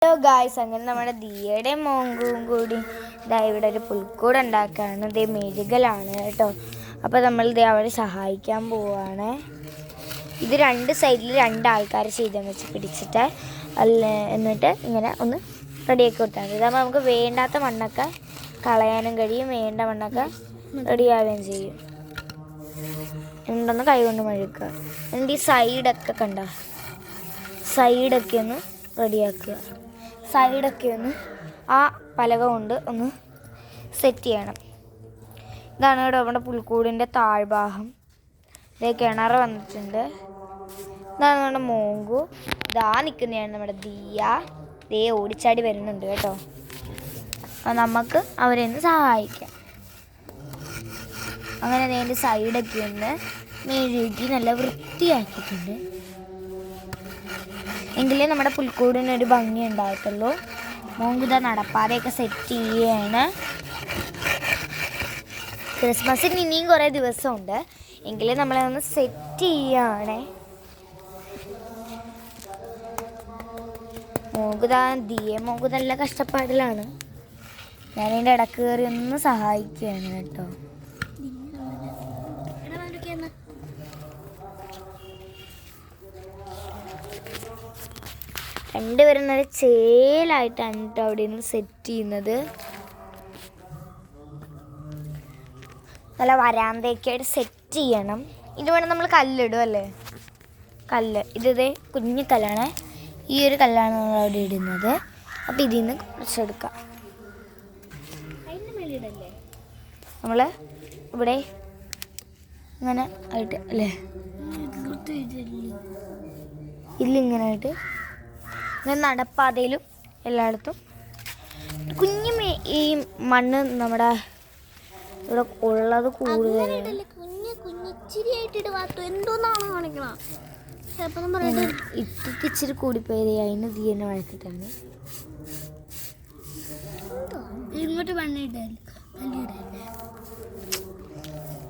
Hello guys, അങ്ങനെ നമ്മുടെ ദിയയുടെ മോങ്കും കൂടി ഇവിടെ ഒരു പുൽക്കൂട് ഉണ്ടാക്കുകയാണ്. ഇതേ മെഴുകലാണ് കേട്ടോ. അപ്പോൾ നമ്മൾ ഇതേ അവരെ സഹായിക്കാൻ പോവുകയാണ്. ഇത് രണ്ട് സൈഡിൽ രണ്ടാൾക്കാർ ചെയ്തെന്ന് വെച്ച് പിടിച്ചിട്ട് എന്നിട്ട് ഇങ്ങനെ ഒന്ന് റെഡിയാക്കി കൊടുത്താൽ മതി. ഇതാകുമ്പോൾ നമുക്ക് വേണ്ടാത്ത മണ്ണൊക്കെ കളയാനും കഴിയും, വേണ്ട മണ്ണൊക്കെ റെഡിയാവുകയും ചെയ്യും. ഉണ്ടെന്ന് കൈകൊണ്ട് മഴുക്കുക. എന്നിട്ട് ഈ സൈഡൊക്കെ കണ്ട സൈഡൊക്കെ ഒന്ന് റെഡിയാക്കുക. സൈഡൊക്കെ ഒന്ന് ആ പലക കൊണ്ട് ഒന്ന് സെറ്റ് ചെയ്യണം. ഇതാണ് ഇവിടെ നമ്മുടെ പുൽക്കൂടിൻ്റെ താഴ്ഭാഗം. ഇതേ കിണർ വന്നിട്ടുണ്ട്. ഇതാണ് നമ്മുടെ മോങ്കു. ഇതാ നിൽക്കുന്നതാണ് നമ്മുടെ ദിയ. ദേ ഓടിച്ചാടി വരുന്നുണ്ട് കേട്ടോ. അപ്പം നമുക്ക് അവരെ ഒന്ന് സഹായിക്കാം. അങ്ങനെ അതിൻ്റെ സൈഡൊക്കെ ഒന്ന് മെഴുകി നല്ല വൃത്തിയാക്കിയിട്ടുണ്ട്. എങ്കിലേ നമ്മുടെ പുൽക്കൂടിനൊരു ഭംഗി ഉണ്ടാകത്തുള്ളൂ. മോങ്കുത നടപ്പാതയൊക്കെ സെറ്റ് ചെയ്യുകയാണ്. ക്രിസ്മസിന് ഇനിയും കുറേ ദിവസമുണ്ട്, എങ്കിലേ നമ്മളെ ഒന്ന് സെറ്റ് ചെയ്യുകയാണ്. മോങ്കു നല്ല കഷ്ടപ്പാടിലാണ്. ഞാനതിൻ്റെ ഇടക്ക് കയറി ഒന്ന് സഹായിക്കുകയാണ് കേട്ടോ. രണ്ടുപേരും നല്ല ചേലായിട്ടാണ് കേട്ടോ അവിടെ നിന്ന് സെറ്റ് ചെയ്യുന്നത്. നല്ല വരാന്തയൊക്കെയായിട്ട് സെറ്റ് ചെയ്യണം. ഇത് വേണം നമ്മൾ കല്ലിടും അല്ലേ, കല്ല്. ഇതേ കുഞ്ഞു കല്ലാണ്. ഈ ഒരു കല്ലാണ് നമ്മൾ അവിടെ ഇടുന്നത്. അപ്പം ഇതിൽ നിന്ന് കുറച്ചെടുക്കാം. നമ്മൾ ഇവിടെ ഇങ്ങനെ ആയിട്ട് അല്ലേ, ഇല്ലിങ്ങനെ ആയിട്ട് ഇങ്ങനെ നടപ്പാതയിലും എല്ലായിടത്തും കുഞ്ഞു ഈ മണ്ണ് നമ്മുടെ ഇവിടെ ഉള്ളത് കൂടുതലാണ്. ഇച്ചിരി കൂടിപ്പോയത് അതിന് തീയന്നെ വഴക്കിട്ടാണ്. ഇങ്ങോട്ട് മണ്ണിട്ടാൽ